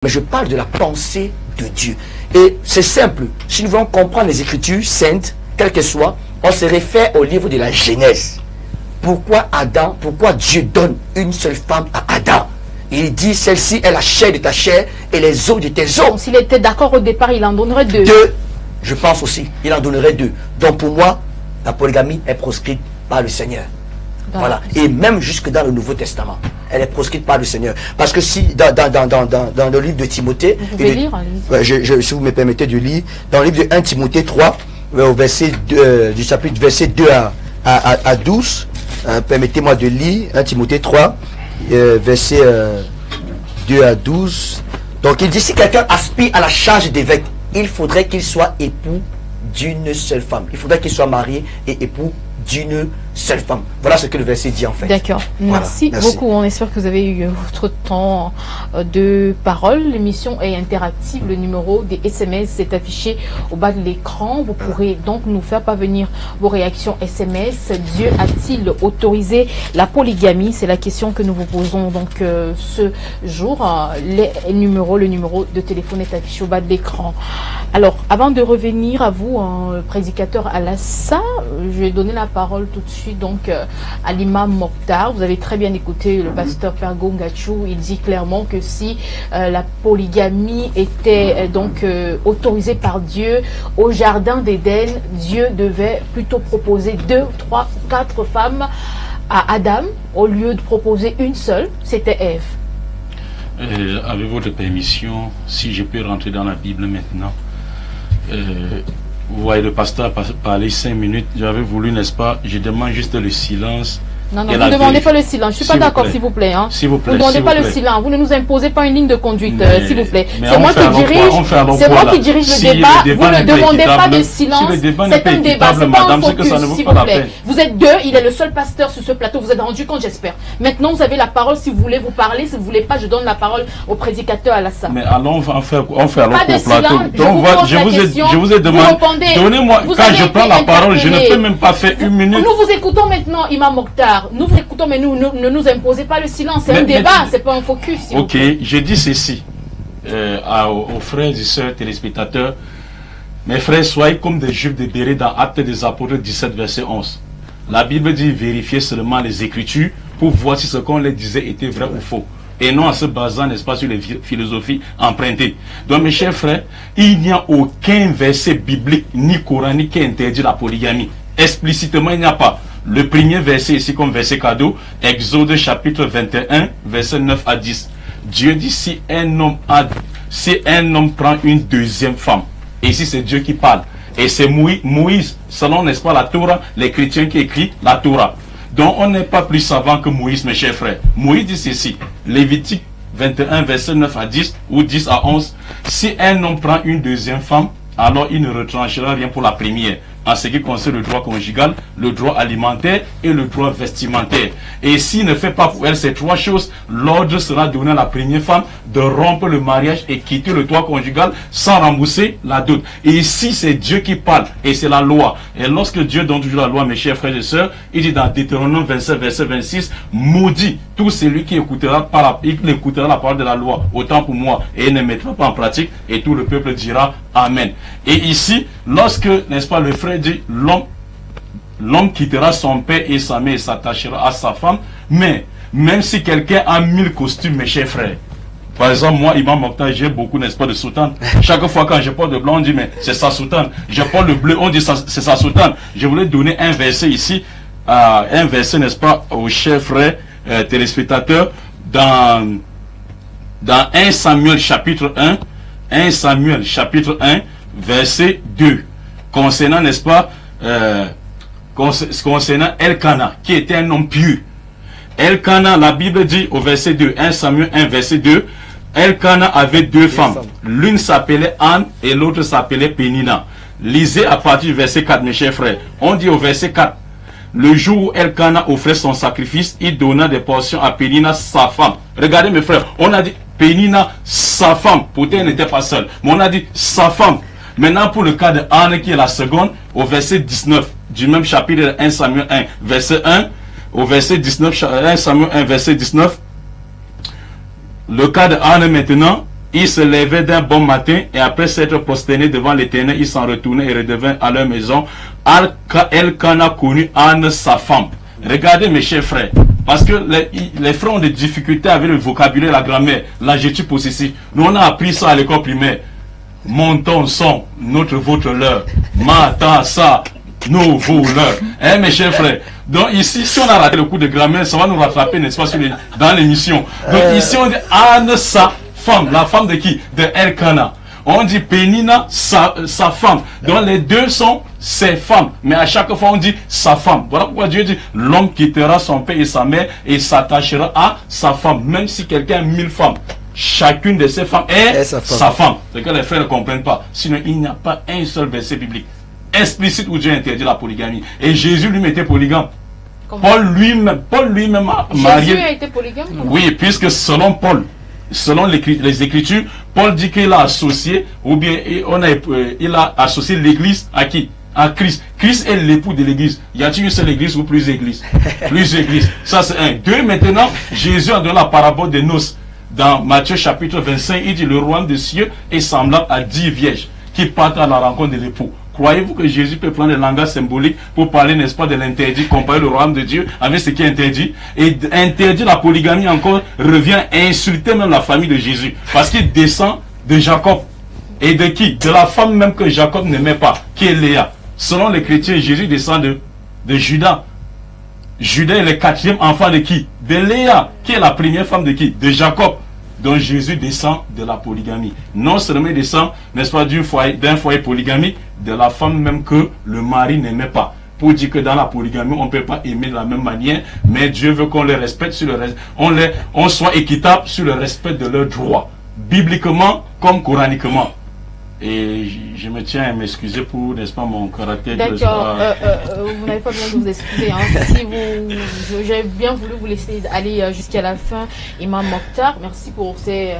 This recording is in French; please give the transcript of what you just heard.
Mais je parle de la pensée de Dieu. Et c'est simple. Si nous voulons comprendre les Écritures saintes, quelles qu'elles soient, on se réfère au livre de la Genèse. Pourquoi Adam, pourquoi Dieu donne une seule femme à Adam? Il dit, celle-ci est la chair de ta chair et les os de tes os. S'il était d'accord au départ, il en donnerait deux. Deux, je pense aussi, il en donnerait deux. Donc pour moi, la polygamie est proscrite par le Seigneur. Voilà. Et même jusque dans le Nouveau Testament, elle est proscrite par le Seigneur. Parce que si dans le livre de Timothée, vous pouvez lire, si vous me permettez de lire, dans le livre de 1 Timothée 3, au verset 2, du chapitre verset 2 à 12, permettez-moi de lire 1 Timothée 3, verset 2 à 12. Donc il dit, si quelqu'un aspire à la charge d'évêque, il faudrait qu'il soit époux d'une seule femme. Il faudrait qu'il soit marié et époux d'une seule femme. Voilà ce que le verset dit en fait. D'accord. Merci beaucoup. On espère que vous avez eu votre temps de parole. L'émission est interactive. Le numéro des SMS est affiché au bas de l'écran. Vous pourrez donc nous faire parvenir vos réactions SMS. Dieu a-t-il autorisé la polygamie? C'est la question que nous vous posons donc ce jour. Le numéro de téléphone est affiché au bas de l'écran. Alors, avant de revenir à vous, prédicateur Alassa, je vais donner la parole tout de suite donc à l'imam Mokhtar. Vous avez très bien écouté le pasteur Pergo Ngachou. Il dit clairement que si la polygamie était donc autorisée par Dieu au jardin d'Éden, Dieu devait plutôt proposer 2, 3, 4 femmes à Adam au lieu de proposer une seule. C'était Ève. Avec votre permission, si je peux rentrer dans la Bible maintenant. Vous voyez le pasteur a parlé 5 minutes. J'avais voulu, n'est-ce pas, je demande juste le silence. Non, non, vous ne demandez pas le silence. Je ne suis pas d'accord, s'il vous plaît. S'il vous plaît. Vous ne demandez pas le silence. Vous ne nous imposez pas une ligne de conduite, s'il vous plaît. C'est moi qui dirige le débat. Vous ne demandez pas de silence. C'est un débat, c'est pas un focus, s'il vous plaît. Vous êtes deux, il est le seul pasteur sur ce plateau. Vous êtes rendu compte, j'espère. Maintenant, vous avez la parole si vous voulez vous parler. Si vous ne voulez pas, je donne la parole au prédicateur Alassa. Mais allons, on fait alors pour le plateau. Donc, je vous ai demandé. Donnez-moi, quand je prends la parole, je ne peux même pas faire une minute. Nous vous écoutons maintenant, Imam Mokhtar. Nous vous écoutons, mais ne nous imposez pas le silence. C'est un débat, c'est pas un focus. Ok, je dis ceci aux frères et sœurs téléspectateurs. Mes frères, soyez comme des juifs de Béret dans Actes des Apôtres 17, verset 11. La Bible dit vérifiez seulement les Écritures pour voir si ce qu'on les disait était vrai ou faux. Et non en se basant, n'est-ce pas, sur les philosophies empruntées. Donc, mes chers frères, il n'y a aucun verset biblique ni coranique qui interdit la polygamie. Explicitement, il n'y a pas. Le premier verset ici comme verset cadeau, Exode chapitre 21, verset 9 à 10. Dieu dit si un homme prend une deuxième femme, et ici c'est Dieu qui parle, et c'est Moïse, selon, n'est-ce pas, la Torah, les chrétiens qui écrit la Torah. Donc on n'est pas plus savant que Moïse, mes chers frères. Moïse dit ceci, Lévitique 21, verset 9 à 10, ou 10 à 11, si un homme prend une deuxième femme, alors il ne retranchera rien pour la première, en ce qui concerne le droit conjugal, le droit alimentaire et le droit vestimentaire. Et s'il ne fait pas pour elle ces trois choses, l'ordre sera donné à la première femme de rompre le mariage et quitter le droit conjugal sans rembourser la dot. Et ici, c'est Dieu qui parle et c'est la loi. Et lorsque Dieu donne toujours la loi, mes chers frères et sœurs, il dit dans Deutéronome 27, verset 26, maudit tout celui qui écoutera la parole de la loi, autant pour moi, et ne mettra pas en pratique, et tout le peuple dira Amen. Et ici, lorsque, n'est-ce pas, le frère dit, l'homme quittera son père et sa mère et s'attachera à sa femme, mais même si quelqu'un a 1000 costumes, mes chers frères, par exemple, moi, Imam Mokhtar, j'ai beaucoup, n'est-ce pas, de soutane. Chaque fois quand je porte le blanc, on dit, mais c'est sa soutane. Je porte le bleu, on dit, c'est sa soutane. Je voulais donner un verset ici, un verset, n'est-ce pas, aux chers frères téléspectateurs, dans 1 Samuel chapitre 1, 1 Samuel chapitre 1, verset 2, concernant, n'est-ce pas, concernant Elkana, qui était un homme pieux. Elkana, la Bible dit au verset 2, 1 Samuel 1, verset 2, Elkana avait deux femmes. L'une s'appelait Anne et l'autre s'appelait Pénina. Lisez à partir du verset 4, mes chers frères. On dit au verset 4, le jour où Elkana offrait son sacrifice, il donna des portions à Pénina, sa femme. Regardez, mes frères, on a dit Pénina, sa femme. Pourtant, elle n'était pas seule. Mais on a dit sa femme. Maintenant, pour le cas de Anne, qui est la seconde, au verset 19 du même chapitre 1 Samuel 1, verset 1, au verset 19, 1 Samuel 1, verset 19, le cas de Anne maintenant, Ils se levaient d'un bon matin et après s'être prosternés devant l'Éternel, ils s'en retournaient et redevinrent à leur maison. Elkana connut Anne, sa femme. Regardez mes chers frères, parce que les frères ont des difficultés avec le vocabulaire, la grammaire, l'adjectif possessif. Nous on a appris ça à l'école primaire. Mon, ton, son, notre, votre, leur. Ma, ta, sa, nos, vos, leur. Hein, mes chers frères. Donc ici, si on a raté le cours de grammaire, ça va nous rattraper, n'est-ce pas, dans l'émission. Donc ici, on dit Anne, sa femme. La femme de qui? De Elkana. On dit Pénina, sa femme. Donc les deux sont ses femmes. Mais à chaque fois, on dit sa femme. Voilà pourquoi Dieu dit, l'homme quittera son père et sa mère et s'attachera à sa femme. Même si quelqu'un a 1000 femmes. Chacune de ces femmes est sa femme. C'est que les frères ne comprennent pas. Sinon, il n'y a pas un seul verset biblique explicite où Dieu interdit la polygamie. Et Jésus lui était polygame. Paul lui-même a marié. Jésus a été polygame? Oui, puisque selon Paul, selon les Écritures, Paul dit qu'il a associé, ou bien il a associé l'Église à qui? À Christ. Christ est l'époux de l'Église. Y a-t-il une seule Église ou plusieurs Églises? Plusieurs Églises. Ça c'est un. Deux, maintenant, Jésus a donné la parabole des noces. Dans Matthieu chapitre 25, il dit le royaume des cieux est semblable à 10 vierges qui partent à la rencontre de l'époux. Croyez-vous que Jésus peut prendre le langage symbolique pour parler, n'est-ce pas, de l'interdit, comparer le royaume de Dieu avec ce qui est interdit? Et interdire la polygamie encore revient à insulter même la famille de Jésus. Parce qu'il descend de Jacob. Et de qui? De la femme même que Jacob n'aimait pas, qui est Léa. Selon les chrétiens, Jésus descend de Judas. Judas est le 4e enfant de qui? De Léa, qui est la première femme de qui? De Jacob. Donc Jésus descend de la polygamie. Non seulement il descend, n'est-ce pas, d'un foyer polygamique, de la femme même que le mari n'aimait pas. Pour dire que dans la polygamie, on ne peut pas aimer de la même manière, mais Dieu veut qu'on les respecte sur le reste. On soit équitable sur le respect de leurs droits, bibliquement comme coraniquement. Et je me tiens à m'excuser pour, n'est-ce pas, mon caractère. D'accord, vous n'avez pas besoin de vous excuser. Hein. Si j'ai bien voulu vous laisser aller jusqu'à la fin. Imam Mokhtar, merci pour ces...